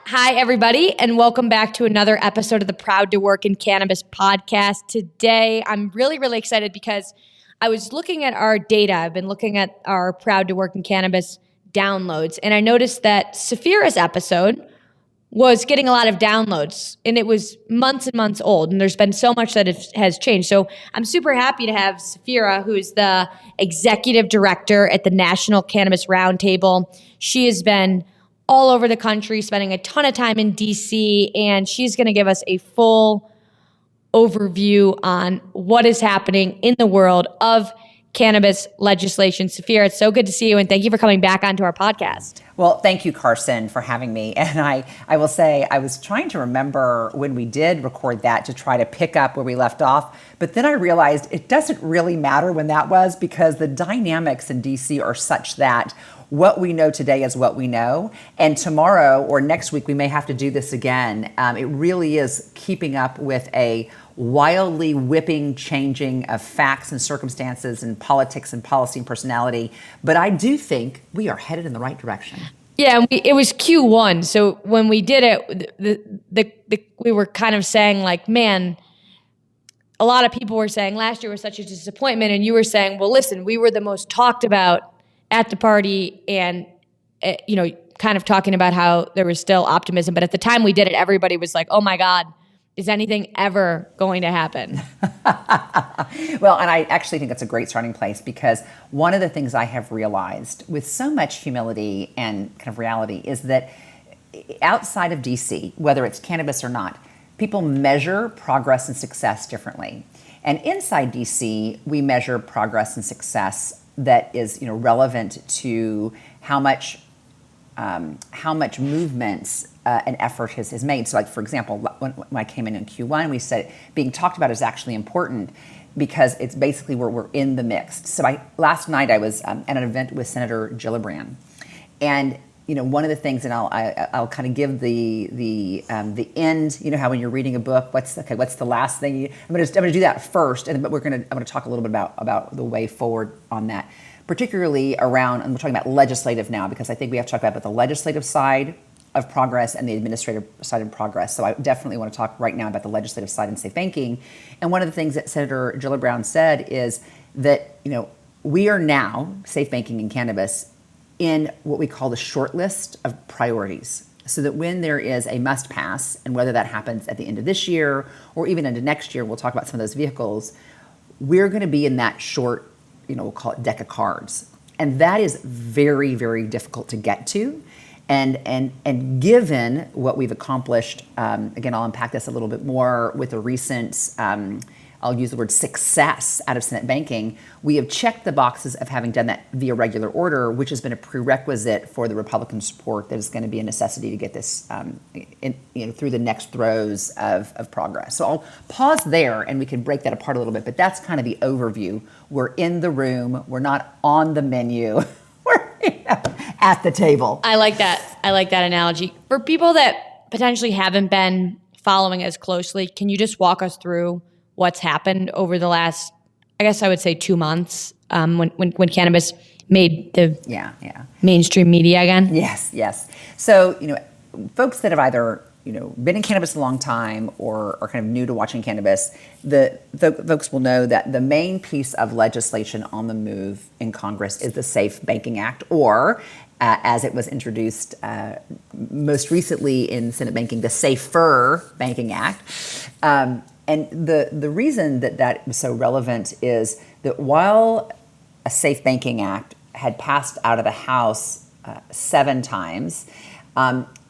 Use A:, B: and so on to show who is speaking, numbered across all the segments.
A: Hi, everybody, and welcome back to another episode of the Proud to Work in Cannabis podcast. Today, I'm really, really excited because I was looking at our data. I've been looking at our Proud to Work in Cannabis downloads, and I noticed that Saphira's episode was getting a lot of downloads, and it was months and months old, and there's been so much that has changed. So I'm super happy to have Saphira, who is the executive director at the National Cannabis Roundtable. She has been all over the country, spending a ton of time in DC, and she's going to give us a full overview on what is happening in the world of cannabis legislation. Saphira, it's so good to see you, and thank you for coming back onto our podcast.
B: Well, thank you, Carson, for having me. And I will say, I was trying to remember when we did record that to try to pick up where we left off, but then I realized it doesn't really matter when that was, because the dynamics in DC are such that what we know today is what we know. And tomorrow or next week, we may have to do this again. It really is keeping up with a wildly whipping, changing of facts and circumstances and politics and policy and personality. But I do think we are headed in the right direction.
A: Yeah, it was Q1. So when we did it, we were kind of saying like, man, a lot of people were saying last year was such a disappointment. And you were saying, well, listen, we were the most talked about at the party, and kind of talking about how there was still optimism. But at the time we did it, everybody was like, oh my God, is anything ever going to happen?
B: Well, and I actually think that's a great starting place, because one of the things I have realized with so much humility and kind of reality is that outside of DC, whether it's cannabis or not, people measure progress and success differently. And inside DC, we measure progress and success that is, relevant to how much movements and effort is made. So, like, for example, when I came in Q1, we said being talked about is actually important because it's basically where we're in the mix. So last night I was at an event with Senator Gillibrand, and one of the things, and I'll kind of give the end. How when you're reading a book, what's the last thing? I'm going to do that first, but I'm going to talk a little bit about the way forward on that, particularly around, and we're talking about legislative now, because I think we have to talk about the legislative side of progress and the administrative side of progress. So I definitely want to talk right now about the legislative side and safe banking. And one of the things that Senator Gillibrand said is that we are now safe banking in cannabis in what we call the short list of priorities, so that when there is a must pass, and whether that happens at the end of this year or even into next year, we'll talk about some of those vehicles, we're going to be in that short, we'll call it deck of cards. And that is very, very difficult to get to. And given what we've accomplished, again, I'll unpack this a little bit more with the recent, I'll use the word success out of Senate banking. We have checked the boxes of having done that via regular order, which has been a prerequisite for the Republican support that is going to be a necessity to get this through the next throes of progress. So I'll pause there and we can break that apart a little bit, but that's kind of the overview. We're in the room. We're not on the menu. We're at the table.
A: I like that. I like that analogy. For people that potentially haven't been following as closely, can you just walk us through what's happened over the last, I guess I would say 2 months, when cannabis made the mainstream media again?
B: Yes. So, folks that have either, been in cannabis a long time or are kind of new to watching cannabis, the folks will know that the main piece of legislation on the move in Congress is the Safe Banking Act, or as it was introduced most recently in Senate banking, the Safer Banking Act. And the reason that was so relevant is that while a Safe Banking Act had passed out of the House 7 times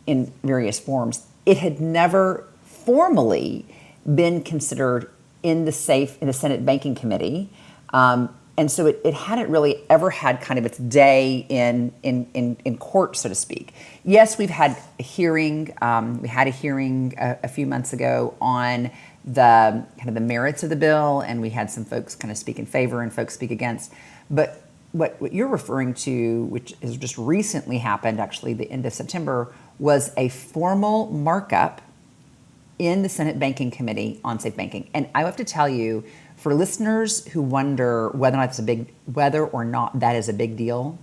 B: in various forms, it had never formally been considered in the Senate Banking Committee. And so it hadn't really ever had kind of its day in court, so to speak. Yes, we've had a hearing. We had a hearing a few months ago on the kind of the merits of the bill, and we had some folks kind of speak in favor and folks speak against. But what you're referring to, which has just recently happened, actually the end of September, was a formal markup in the Senate Banking Committee on safe banking. And I have to tell you, for listeners who wonder whether or not that is a big deal,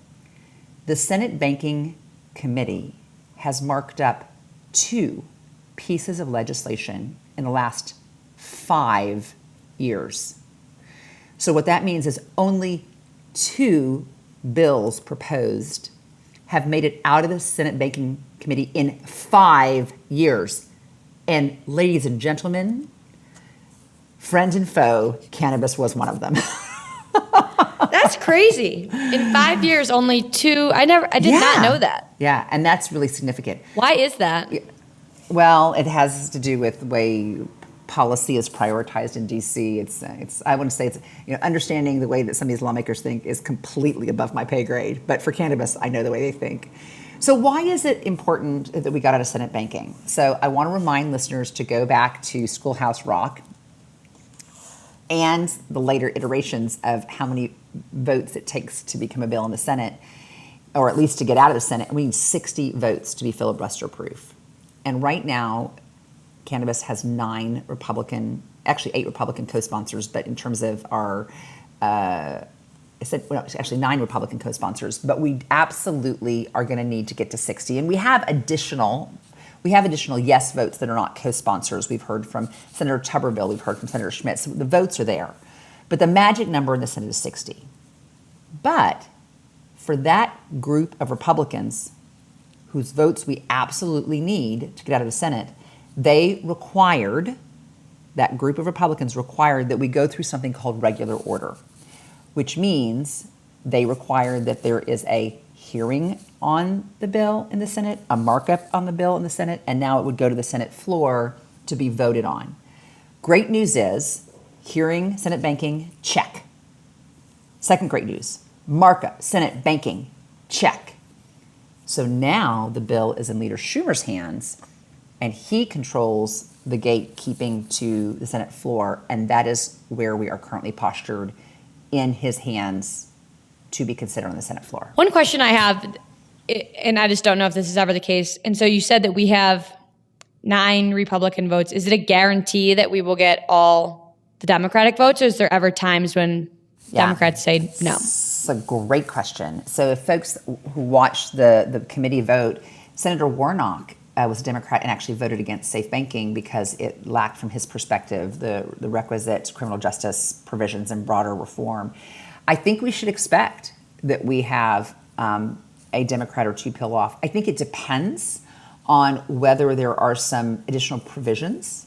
B: the Senate Banking Committee has marked up 2 pieces of legislation in the last 5 years. So what that means is only 2 bills proposed have made it out of the Senate Banking Committee in 5 years. And ladies and gentlemen, friend and foe, cannabis was one of them.
A: That's crazy. In 5 years, only 2. I did not know that.
B: Yeah, and that's really significant.
A: Why is that?
B: Well, it has to do with the way policy is prioritized in DC. It's I wouldn't say it's, understanding the way that some of these lawmakers think is completely above my pay grade. But for cannabis, I know the way they think. So why is it important that we got out of Senate banking? So I want to remind listeners to go back to Schoolhouse Rock and the later iterations of how many votes it takes to become a bill in the Senate, or at least to get out of the Senate. We need 60 votes to be filibuster proof. And right now, cannabis has 8 Republican co-sponsors, but in terms of our, actually 9 Republican co-sponsors, but we absolutely are going to need to get to 60. And we have additional yes votes that are not co-sponsors. We've heard from Senator Tuberville, we've heard from Senator Schmidt, so the votes are there. But the magic number in the Senate is 60. But for that group of Republicans whose votes we absolutely need to get out of the Senate, that group of Republicans required that we go through something called regular order, which means they required that there is a hearing on the bill in the Senate, a markup on the bill in the Senate, and now it would go to the Senate floor to be voted on. Great news is, hearing, Senate banking, check. Second great news, markup, Senate banking, check. So now the bill is in Leader Schumer's hands, and he controls the gatekeeping to the Senate floor, and that is where we are currently postured, in his hands to be considered on the Senate floor.
A: One question I have, and I just don't know if this is ever the case, and so you said that we have 9 Republican votes. Is it a guarantee that we will get all the Democratic votes, or is there ever times when Democrats say no?
B: It's a great question. So if folks who watched the committee vote, Senator Warnock was a Democrat and actually voted against safe banking because it lacked, from his perspective, the requisite criminal justice provisions and broader reform. I think we should expect that we have a Democrat or 2 peel off. I think it depends on whether there are some additional provisions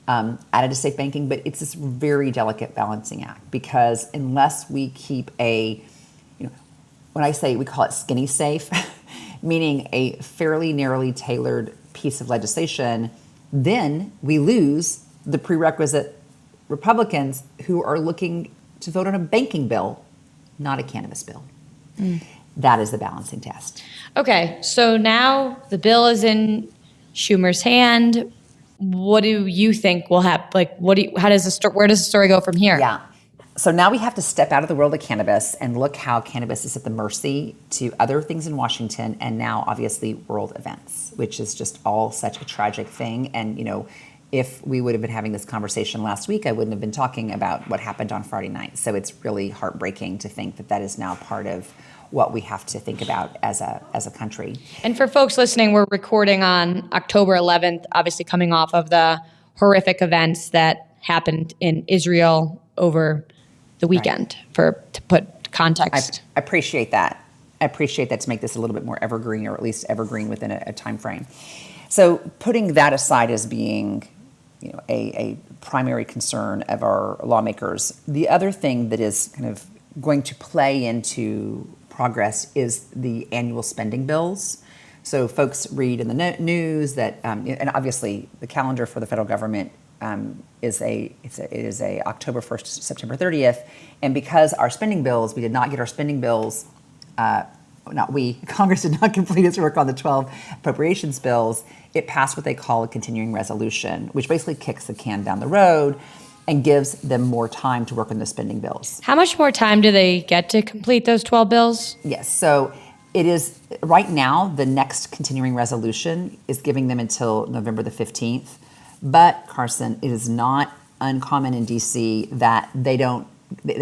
B: added to safe banking, but it's this very delicate balancing act, because unless we keep when I say we call it skinny safe, meaning a fairly narrowly tailored piece of legislation, then we lose the prerequisite Republicans who are looking to vote on a banking bill, not a cannabis bill. That is the balancing test.
A: Okay, so now the bill is in Schumer's hand. What do you think will happen? Like, where does the story go from here?
B: Yeah. So now we have to step out of the world of cannabis and look how cannabis is at the mercy to other things in Washington, and now obviously world events, which is just all such a tragic thing. And, if we would have been having this conversation last week, I wouldn't have been talking about what happened on Friday night. So it's really heartbreaking to think that is now part of what we have to think about as a country. And
A: for folks listening, we're recording on October 11th, obviously coming off of the horrific events that happened in Israel over the weekend, to put context.
B: I appreciate that. I appreciate that, to make this a little bit more evergreen, or at least evergreen within a time frame. So putting that aside as being a primary concern of our lawmakers, the other thing that is kind of going to play into progress is the annual spending bills. So folks read in the news that, and obviously the calendar for the federal government is October 1st to September 30th. And because our spending bills, we did not get our spending bills, Congress did not complete its work on the 12 appropriations bills, it passed what they call a continuing resolution, which basically kicks the can down the road and gives them more time to work on the spending bills.
A: How much more time do they get to complete those 12 bills?
B: Yes, so it is, right now, the next continuing resolution is giving them until November the 15th. But, Carson, it is not uncommon in DC that they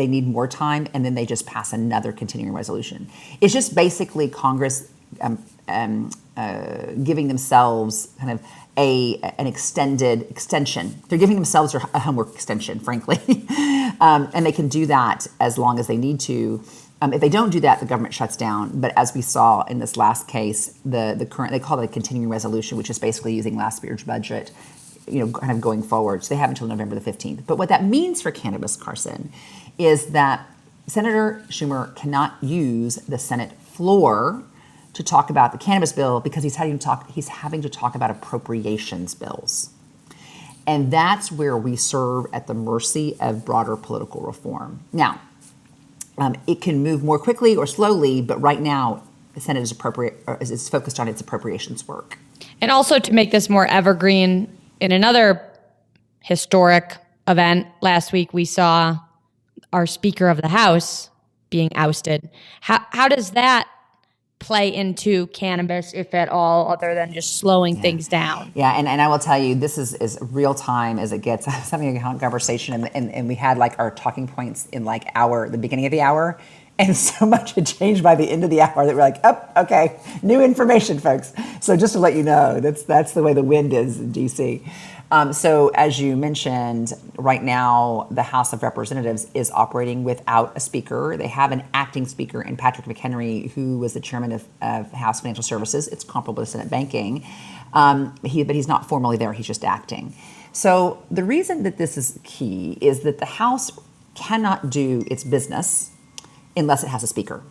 B: need more time, and then they just pass another continuing resolution. It's just basically Congress giving themselves kind of an extension. They're giving themselves a homework extension, frankly. And they can do that as long as they need to. If they don't do that, the government shuts down. But as we saw in this last case, the current, they call it a continuing resolution, which is basically using last year's budget, kind of going forward. So they have until November the 15th. But what that means for cannabis, Carson, is that Senator Schumer cannot use the Senate floor to talk about the cannabis bill because he's having to talk about appropriations bills. And that's where we serve at the mercy of broader political reform. Now, it can move more quickly or slowly, but right now the Senate is focused on its appropriations work. And
A: also to make this more evergreen, in another historic event last week, we saw our Speaker of the House being ousted. How does that play into cannabis, if at all, other than just slowing things down?
B: Yeah, and I will tell you, this is as real time as it gets. I was having a conversation, and we had like our talking points in like the beginning of the hour, and so much had changed by the end of the hour that we're like, oh, okay, new information, folks. So just to let you know, that's the way the wind is in D.C. So as you mentioned, right now the House of Representatives is operating without a speaker. They have an acting speaker in Patrick McHenry, who was the chairman of House Financial Services. It's comparable to Senate Banking. But he's not formally there. He's just acting. So the reason that this is key is that the House cannot do its business unless it has a speaker.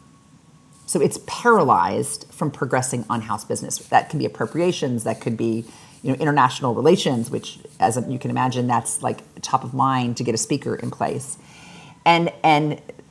B: So it's paralyzed from progressing on House business. That can be appropriations. That could be international relations, which, as you can imagine, that's like top of mind to get a speaker in place. And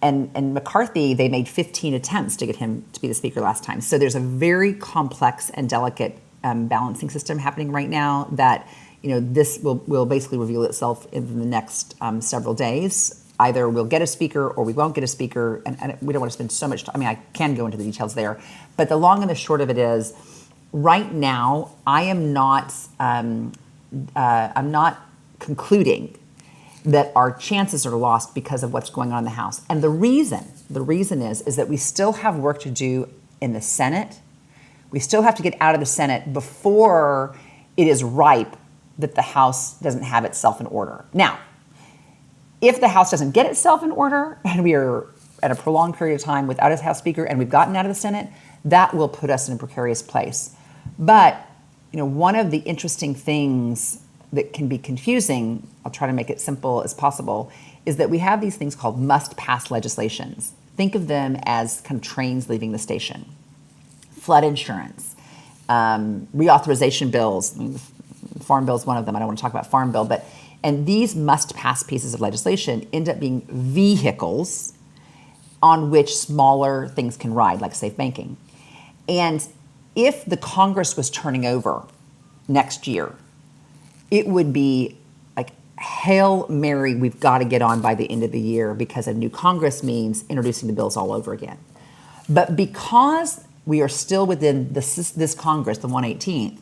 B: McCarthy, they made 15 attempts to get him to be the speaker last time. So there's a very complex and delicate balancing system happening right now that this will basically reveal itself in the next several days. Either we'll get a speaker or we won't get a speaker, and we don't want to spend so much time. I mean, I can go into the details there, but the long and the short of it is, right now, I'm not concluding that our chances are lost because of what's going on in the House. And the reason is that we still have work to do in the Senate. We still have to get out of the Senate before it is ripe that the House doesn't have itself in order. Now, if the House doesn't get itself in order and we are at a prolonged period of time without a House Speaker and we've gotten out of the Senate, that will put us in a precarious place. But one of the interesting things that can be confusing, I'll try to make it simple as possible, is that we have these things called must-pass legislations. Think of them as kind of trains leaving the station. Flood insurance, reauthorization bills. I mean, Farm Bill is one of them. I don't want to talk about Farm Bill, and these must-pass pieces of legislation end up being vehicles on which smaller things can ride, like safe banking. And if the Congress was turning over next year, it would be like, Hail Mary, we've got to get on by the end of the year, because a new Congress means introducing the bills all over again. But because we are still within this Congress, the 118th,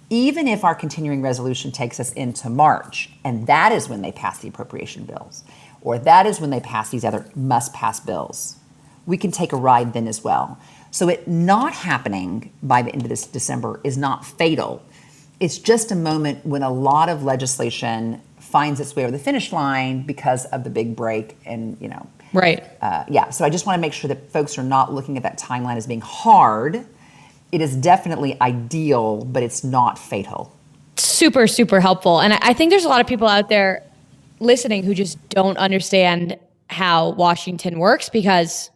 B: even if our continuing resolution takes us into March, and that is when they pass the appropriation bills, or that is when they pass these other must-pass bills, we can take a ride then as well. So it not happening by the end of this December is not fatal. It's just a moment when a lot of legislation finds its way over the finish line because of the big break and,
A: Right.
B: So I just want to make sure that folks are not looking at that timeline as being hard. It is definitely ideal, but it's not fatal.
A: Super, super helpful. And I think there's a lot of people out there listening who just don't understand how Washington works, because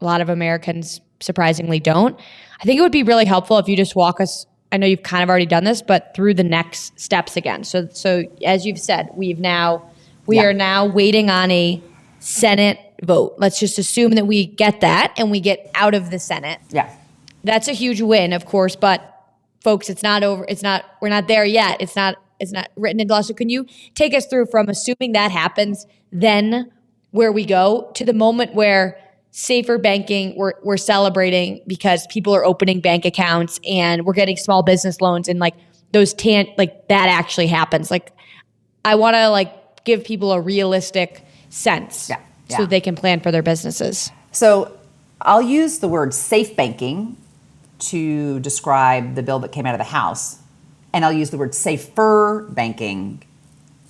A: a lot of Americans surprisingly don't. I think it would be really helpful if you just walk us, I know you've kind of already done this, but through the next steps again. So as you've said, we are now waiting on a Senate vote. Let's just assume that we get that and we get out of the Senate.
B: Yeah.
A: That's a huge win, of course, but folks, it's not over. We're not there yet. It's not written into law. So can you take us through from assuming that happens, then where we go to the moment where safer banking, we're celebrating because people are opening bank accounts and we're getting small business loans, and like those that actually happens. Like, I want to give people a realistic sense so they can plan for their businesses.
B: So I'll use the word safe banking to describe the bill that came out of the House, and I'll use the word safer banking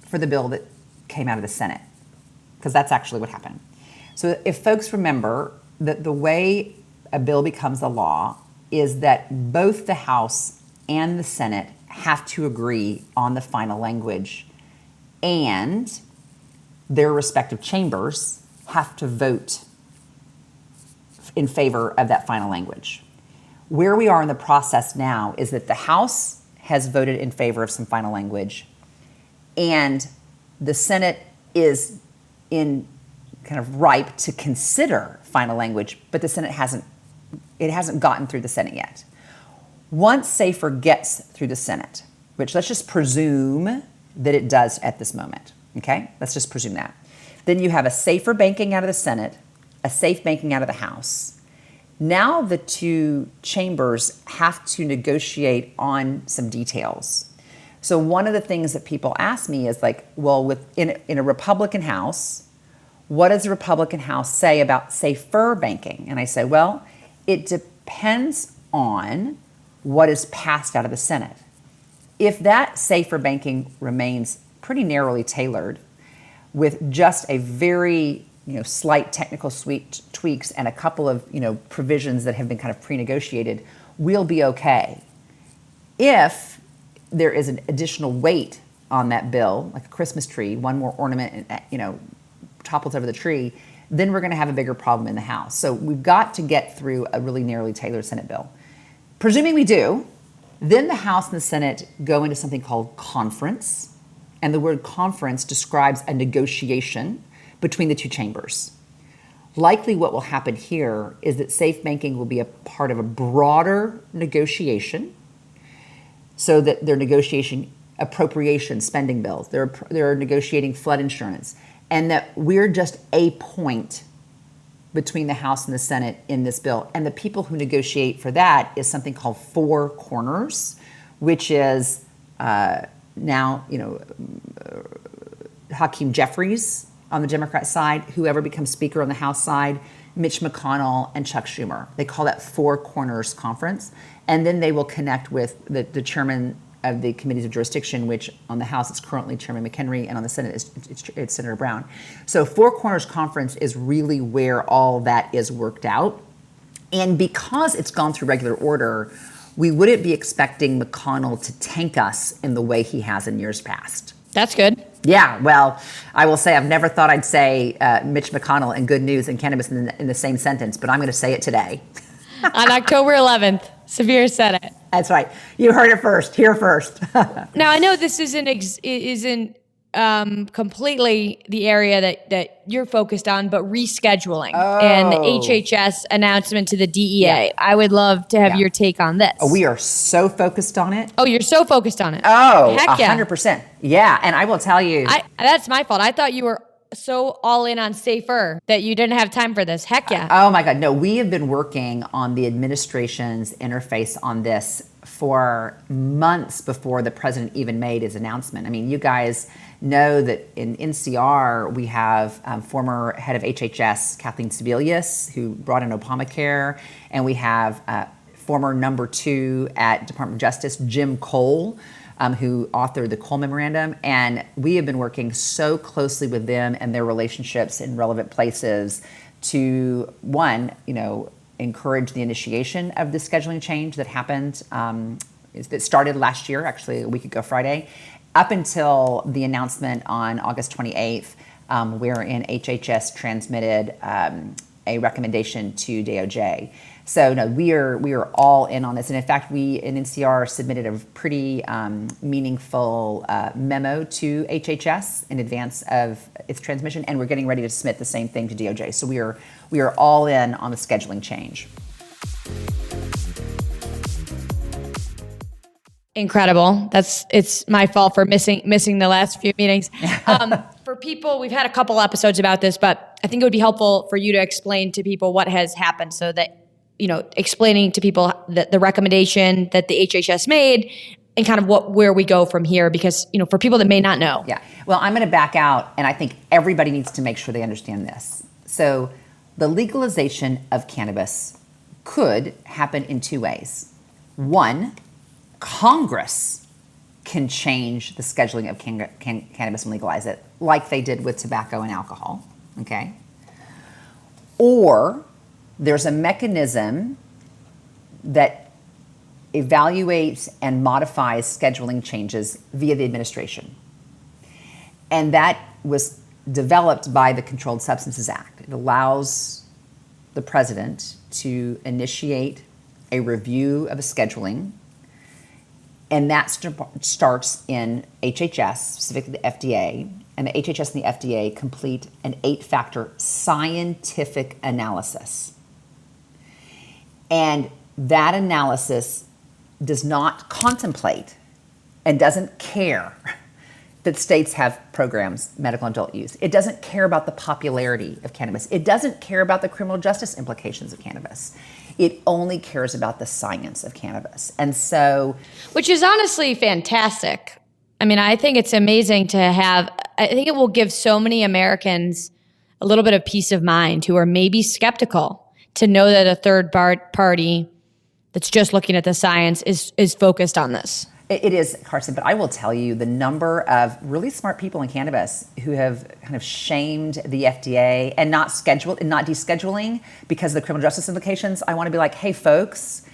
B: for the bill that came out of the Senate, because that's actually what happened. So if folks remember that the way a bill becomes a law is that both the House and the Senate have to agree on the final language, and their respective chambers have to vote in favor of that final language. Where we are in the process now is that the House has voted in favor of some final language, and the Senate is in kind of ripe to consider final language, but the Senate hasn't gotten through the Senate yet. Once SAFER gets through the Senate, which let's just presume that it does at this moment, okay? Let's just presume that. Then you have a SAFER banking out of the Senate, a SAFE banking out of the House. Now the two chambers have to negotiate on some details. So one of the things that people ask me is like, well, in a Republican House, what does the Republican House say about SAFER banking? And I say, well, it depends on what is passed out of the Senate. If that SAFER banking remains pretty narrowly tailored with just a very slight technical tweaks and a couple of provisions that have been kind of pre-negotiated, we'll be okay. If there is an additional weight on that bill, like a Christmas tree, one more ornament, topples over the tree, then we're going to have a bigger problem in the House. So we've got to get through a really narrowly tailored Senate bill. Presuming we do, then the House and the Senate go into something called conference, and the word conference describes a negotiation between the two chambers. Likely what will happen here is that safe banking will be a part of a broader negotiation, so that they're negotiating appropriation spending bills, they're negotiating flood insurance, and that we're just a point between the House and the Senate in this bill. And the people who negotiate for that is something called Four Corners, which is now, Hakeem Jeffries on the Democrat side, whoever becomes Speaker on the House side, Mitch McConnell, and Chuck Schumer. They call that Four Corners Conference. And then they will connect with the chairman of the committees of jurisdiction, which on the House is currently Chairman McHenry, and on the Senate it's Senator Brown. So Four Corners Conference is really where all that is worked out. And because it's gone through regular order, we wouldn't be expecting McConnell to tank us in the way he has in years past.
A: That's good.
B: Yeah, well, I will say I've never thought I'd say Mitch McConnell and good news and cannabis in the same sentence, but I'm going to say it today.
A: On October 11th, Severe said it.
B: That's right. You heard it first. Here first.
A: Now, I know this isn't completely the area that you're focused on, but rescheduling and the HHS announcement to the DEA. Yeah. I would love to have your take on this.
B: Oh, we are so focused on it.
A: Oh, you're so focused on it.
B: Oh,
A: heck yeah.
B: 100%. Yeah, and I will tell you.
A: That's my fault. I thought you were so all in on SAFER that you didn't have time for this. Heck yeah.
B: Oh my God. No, we have been working on the administration's interface on this for months before the president even made his announcement. I mean, you guys know that in NCR, we have former head of HHS, Kathleen Sebelius, who brought in Obamacare, and we have former number 2 at Department of Justice, Jim Cole, who authored the Cole Memorandum. And we have been working so closely with them and their relationships in relevant places to, one, encourage the initiation of the scheduling change that happened, that started last year, actually a week ago Friday, up until the announcement on August 28th, wherein HHS transmitted a recommendation to DOJ. So no, we are all in on this. And in fact, we in NCR submitted a pretty meaningful memo to HHS in advance of its transmission, and we're getting ready to submit the same thing to DOJ. So we are all in on the scheduling change.
A: Incredible. It's my fault for missing the last few meetings. For people, we've had a couple episodes about this, but I think it would be helpful for you to explain to people what has happened, so that explaining to people the recommendation that the HHS made and kind of where we go from here, because, for people that may not know.
B: Yeah. Well, I'm going to back out, and I think everybody needs to make sure they understand this. So the legalization of cannabis could happen in two ways. One, Congress can change the scheduling of cannabis and legalize it, like they did with tobacco and alcohol, okay? Or there's a mechanism that evaluates and modifies scheduling changes via the administration. And that was developed by the Controlled Substances Act. It allows the president to initiate a review of a scheduling, and that starts in HHS, specifically the FDA, and the HHS and the FDA complete an 8-factor scientific analysis. And that analysis does not contemplate and doesn't care that states have programs, medical and adult use. It doesn't care about the popularity of cannabis. It doesn't care about the criminal justice implications of cannabis. It only cares about the science of cannabis. And so...
A: Which is honestly fantastic. I mean, I think it's amazing to have, I think it will give so many Americans a little bit of peace of mind who are maybe skeptical to know that a third party that's just looking at the science is focused on this.
B: It is, Carson, but I will tell you the number of really smart people in cannabis who have kind of shamed the FDA and not descheduling because of the criminal justice implications. I want to be like, hey, folks,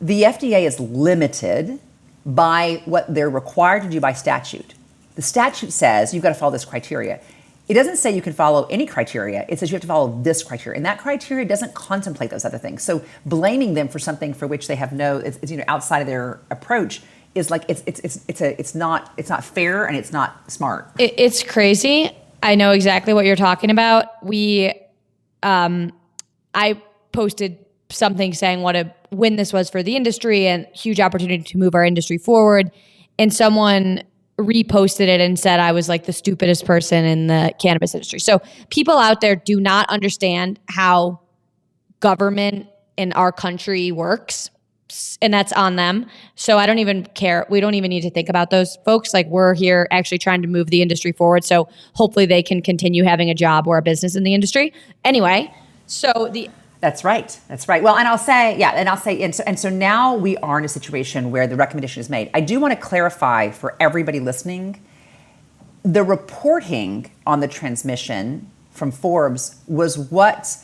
B: the FDA is limited by what they're required to do by statute. The statute says you've got to follow this criteria. It doesn't say you can follow any criteria. It says you have to follow this criteria, and that criteria doesn't contemplate those other things. So blaming them for something for which they have it's outside of their approach is like it's not fair and it's not smart.
A: It's crazy. I know exactly what you're talking about. I posted something saying what a win this was for the industry and huge opportunity to move our industry forward, and someone reposted it and said I was like the stupidest person in the cannabis industry. So people out there do not understand how government in our country works, and that's on them. So I don't even care. We don't even need to think about those folks. Like, we're here actually trying to move the industry forward. So hopefully they can continue having a job or a business in the industry. Anyway,
B: That's right. Well, and so now we are in a situation where the recommendation is made. I do want to clarify for everybody listening, the reporting on the transmission from Forbes was what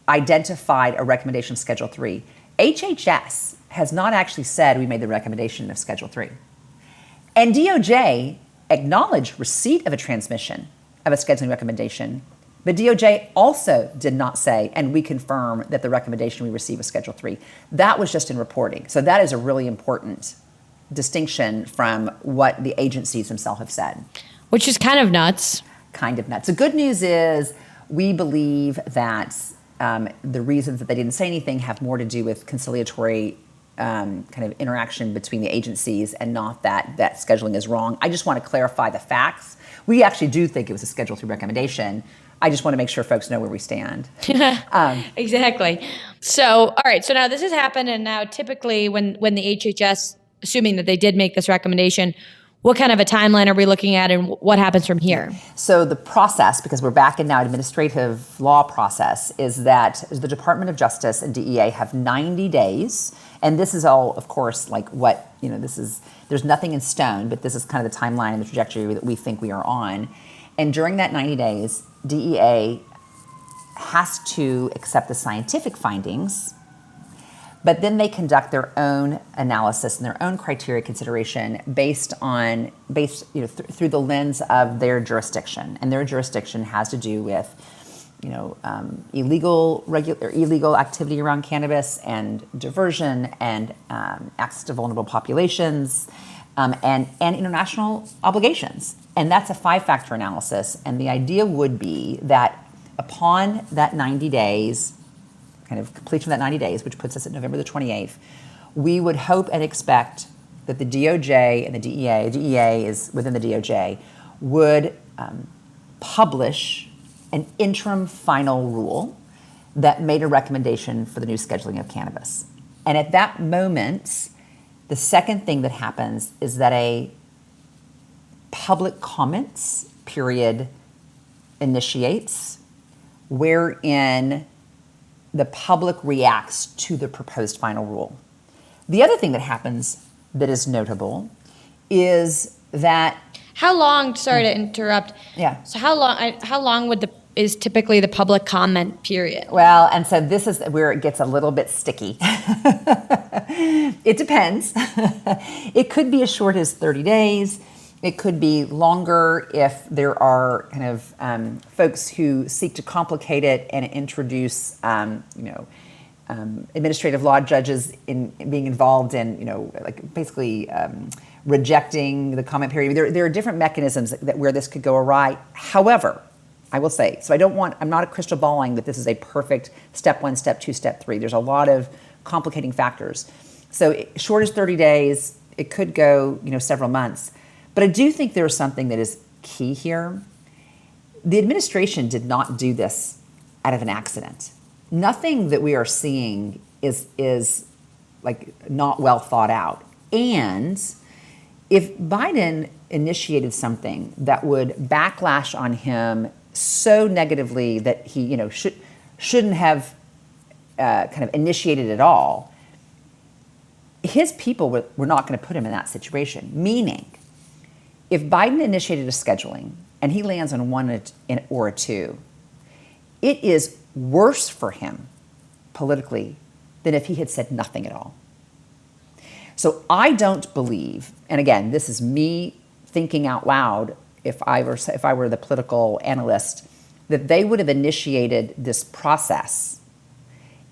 B: identified a recommendation of Schedule 3. HHS has not actually said we made the recommendation of Schedule 3. And DOJ acknowledged receipt of a transmission of a scheduling recommendation, but DOJ also did not say, and we confirm that the recommendation we received was Schedule 3. That was just in reporting. So that is a really important distinction from what the agencies themselves have said.
A: Which is kind of nuts.
B: The good news is we believe that the reasons that they didn't say anything have more to do with conciliatory kind of interaction between the agencies and not that scheduling is wrong. I just want to clarify the facts. We actually do think it was a Schedule 3 recommendation. I just want to make sure folks know where we stand.
A: Exactly. So, all right. So now this has happened, and now typically when the HHS, assuming that they did make this recommendation, what kind of a timeline are we looking at, and what happens from here?
B: So the process, because we're back in now administrative law process, is that the Department of Justice and DEA have 90 days, and this is all, of course, like what, there's nothing in stone, but this is kind of the timeline and the trajectory that we think we are on. And during that 90 days, DEA has to accept the scientific findings, but then they conduct their own analysis and their own criteria consideration based through the lens of their jurisdiction. And their jurisdiction has to do with, illegal activity around cannabis and diversion and access to vulnerable populations and international obligations. And that's a 5-factor analysis. And the idea would be that upon that 90 days, kind of completion of that 90 days, which puts us at November the 28th, we would hope and expect that the DOJ and the DEA is within the DOJ, would publish an interim final rule that made a recommendation for the new scheduling of cannabis. And at that moment, the second thing that happens is that a public comments period initiates, wherein the public reacts to the proposed final rule. The other thing that happens that is notable is that
A: How long? Sorry to interrupt.
B: Yeah.
A: So how long is typically the public comment period?
B: Well, and so this is where it gets a little bit sticky. It depends. It could be as short as 30 days. It could be longer if there are kind of folks who seek to complicate it and introduce, administrative law judges in being involved in, like basically rejecting the comment period. There are different mechanisms that where this could go awry. However, I will say, so I'm not a crystal balling that this is a perfect step 1, step 2, step 3. There's a lot of complicating factors. So short as 30 days, it could go, several months. But I do think there's something that is key here. The administration did not do this out of an accident. Nothing that we are seeing is like not well thought out. And if Biden initiated something that would backlash on him so negatively that he, shouldn't have kind of initiated at all, his people were not going to put him in that situation. Meaning, if Biden initiated a scheduling and he lands on 1 or a 2, it is worse for him politically than if he had said nothing at all. So I don't believe, and again, this is me thinking out loud, if I were the political analyst, that they would have initiated this process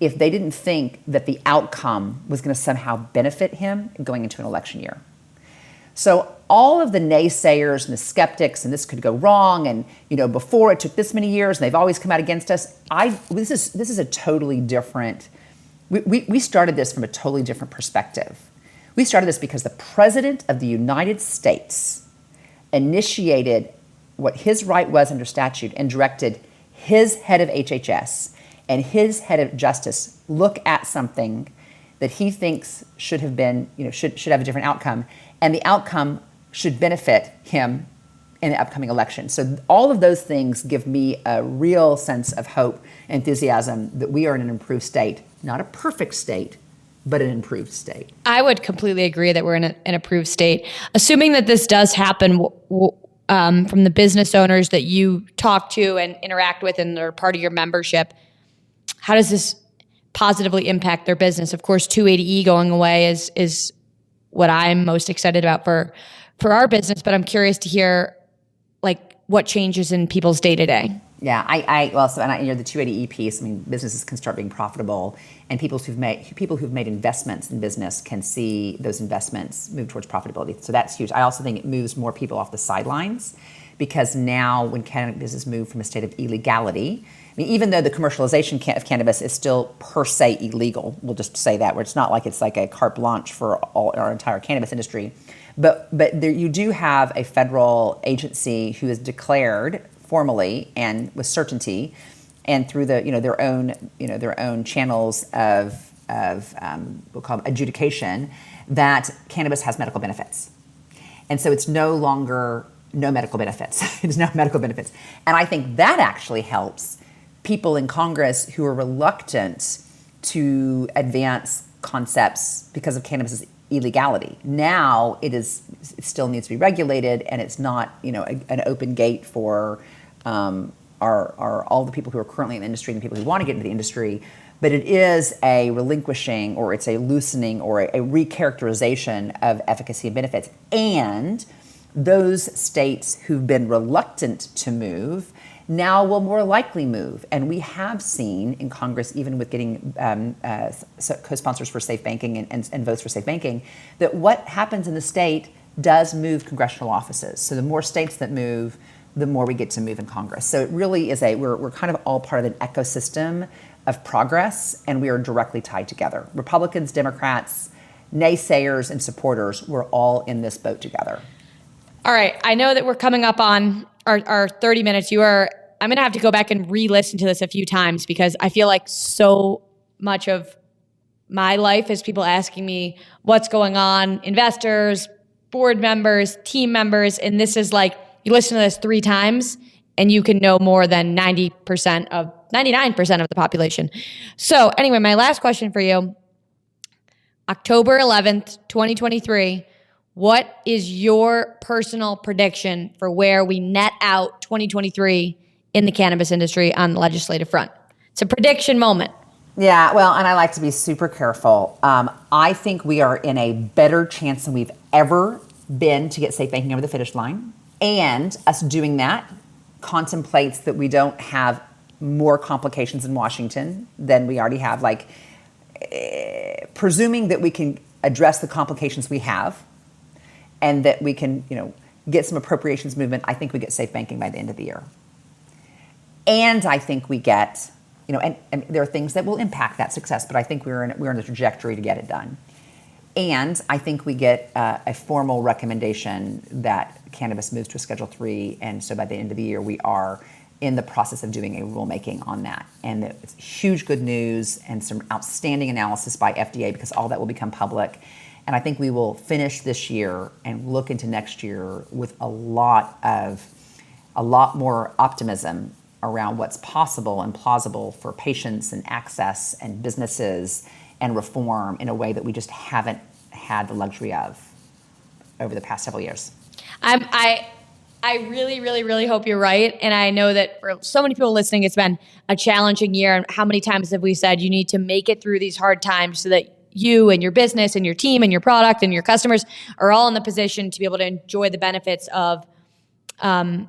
B: if they didn't think that the outcome was going to somehow benefit him going into an election year. So all of the naysayers and the skeptics, and this could go wrong, and before it took this many years, and they've always come out against us. This is a totally different. We started this from a totally different perspective. We started this because the President of the United States initiated what his right was under statute and directed his head of HHS and his head of justice look at something that he thinks should have been, should have a different outcome, and the outcome should benefit him in the upcoming election. So all of those things give me a real sense of hope and enthusiasm that we are in an improved state, not a perfect state, but an improved state.
A: I would completely agree that we're in an improved state. Assuming that this does happen, from the business owners that you talk to and interact with and are part of your membership, how does this positively impact their business? Of course, 280E going away is what I'm most excited about for our business, but I'm curious to hear what changes in people's day-to-day.
B: Yeah, the 280E piece. I mean, businesses can start being profitable, and people who've made investments in business can see those investments move towards profitability. So that's huge. I also think it moves more people off the sidelines, because now when cannabis is moved from a state of illegality, I mean, even though the commercialization of cannabis is still per se illegal, we'll just say that, where it's not like it's like a carte blanche for our entire cannabis industry, but there, you do have a federal agency who has declared formally and with certainty, and through their own channels of we'll call them adjudication, that cannabis has medical benefits, and so it's no longer no medical benefits. It's no medical benefits, and I think that actually helps people in Congress who are reluctant to advance concepts because of cannabis's illegality. Now it still needs to be regulated, and it's not an open gate for all the people who are currently in the industry and the people who want to get into the industry, but it is a relinquishing, or it's a loosening, or a recharacterization of efficacy and benefits. And those states who've been reluctant to move now will more likely move. And we have seen in Congress, even with getting co-sponsors for safe banking and votes for safe banking, that what happens in the state does move congressional offices. So the more states that move, the more we get to move in Congress. So it really is we're kind of all part of an ecosystem of progress, and we are directly tied together. Republicans, Democrats, naysayers, and supporters, we're all in this boat together.
A: All right. I know that we're coming up on our 30 minutes. I'm going to have to go back and re-listen to this a few times, because I feel like so much of my life is people asking me what's going on, investors, board members, team members, and this is like, you listen to this 3 times and you can know more than 99% of the population. So anyway, my last question for you. October 11th, 2023, what is your personal prediction for where we net out 2023 in the cannabis industry on the legislative front? It's a prediction moment.
B: Yeah, well, and I like to be super careful. I think we are in a better chance than we've ever been to get safe banking over the finish line. And us doing that contemplates that we don't have more complications in Washington than we already have. Like, presuming that we can address the complications we have and that we can, get some appropriations movement, I think we get safe banking by the end of the year. And I think we get, and there are things that will impact that success, but I think we're in the trajectory to get it done. And I think we get a formal recommendation that cannabis moves to a Schedule 3, and so by the end of the year, we are in the process of doing a rulemaking on that. And it's huge good news and some outstanding analysis by FDA because all that will become public. And I think we will finish this year and look into next year with a lot more optimism around what's possible and plausible for patients and access and businesses and reform in a way that we just haven't had the luxury of over the past several years.
A: I really, really, really hope you're right. And I know that for so many people listening, it's been a challenging year. And how many times have we said you need to make it through these hard times so that you and your business and your team and your product and your customers are all in the position to be able to enjoy the benefits of, a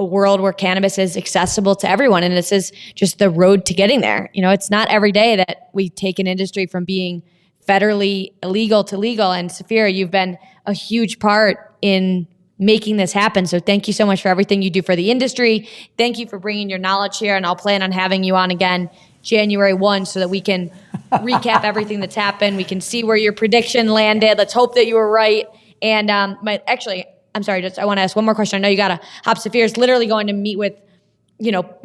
A: world where cannabis is accessible to everyone. And this is just the road to getting there. It's not every day that we take an industry from being federally illegal to legal. And Safira, you've been a huge part in making this happen. So thank you so much for everything you do for the industry. Thank you for bringing your knowledge here. And I'll plan on having you on again January 1 so that we can recap everything that's happened. We can see where your prediction landed. Let's hope that you were right. And I'm sorry, I want to ask one more question. I know you got to hop. Safira is literally going to meet with,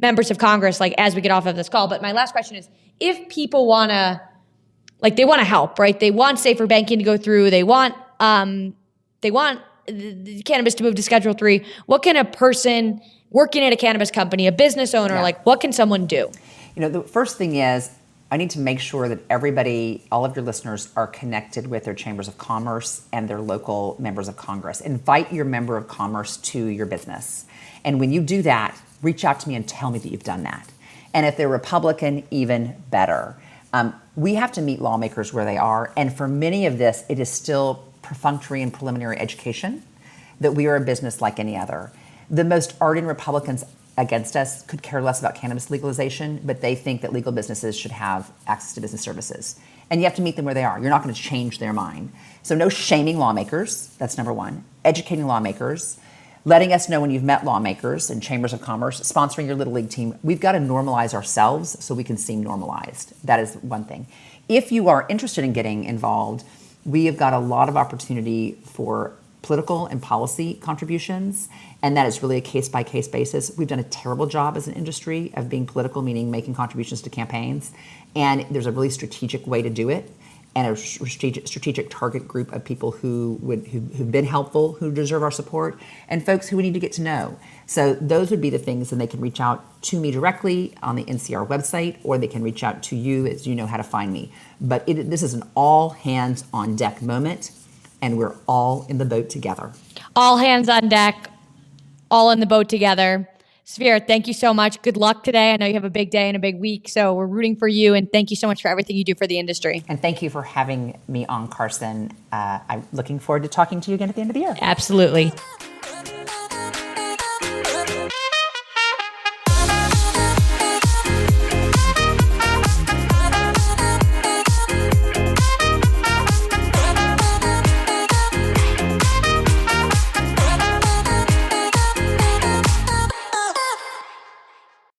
A: members of Congress, as we get off of this call. But my last question is, if people want to, they want to help, right? They want safer banking to go through. They want the cannabis to move to Schedule 3. What can a person working at a cannabis company, a business owner, what can someone do?
B: The first thing is, I need to make sure that everybody, all of your listeners, are connected with their chambers of commerce and their local members of Congress. Invite your member of commerce to your business. And when you do that, reach out to me and tell me that you've done that. And if they're Republican, even better. We have to meet lawmakers where they are. And for many of this, it is still perfunctory and preliminary education that we are a business like any other. The most ardent Republicans against us could care less about cannabis legalization, but they think that legal businesses should have access to business services. And you have to meet them where they are. You're not going to change their mind. So no shaming lawmakers, that's number one. Educating lawmakers, letting us know when you've met lawmakers and chambers of commerce, sponsoring your Little League team. We've got to normalize ourselves so we can seem normalized. That is one thing. If you are interested in getting involved, we have got a lot of opportunity for political and policy contributions, and that is really a case-by-case basis. We've done a terrible job as an industry of being political, meaning making contributions to campaigns, and there's a really strategic way to do it, and a strategic target group of people who've been helpful, who deserve our support, and folks who we need to get to know. So those would be the things, and they can reach out to me directly on the NCR website, or they can reach out to you as you know how to find me. But this is an all-hands-on-deck moment, and we're all in the boat together.
A: All hands on deck, all in the boat together. Safira, thank you so much. Good luck today. I know you have a big day and a big week, so we're rooting for you, and thank you so much for everything you do for the industry.
B: And thank you for having me on, Carson. I'm looking forward to talking to you again at the end of the year.
A: Absolutely.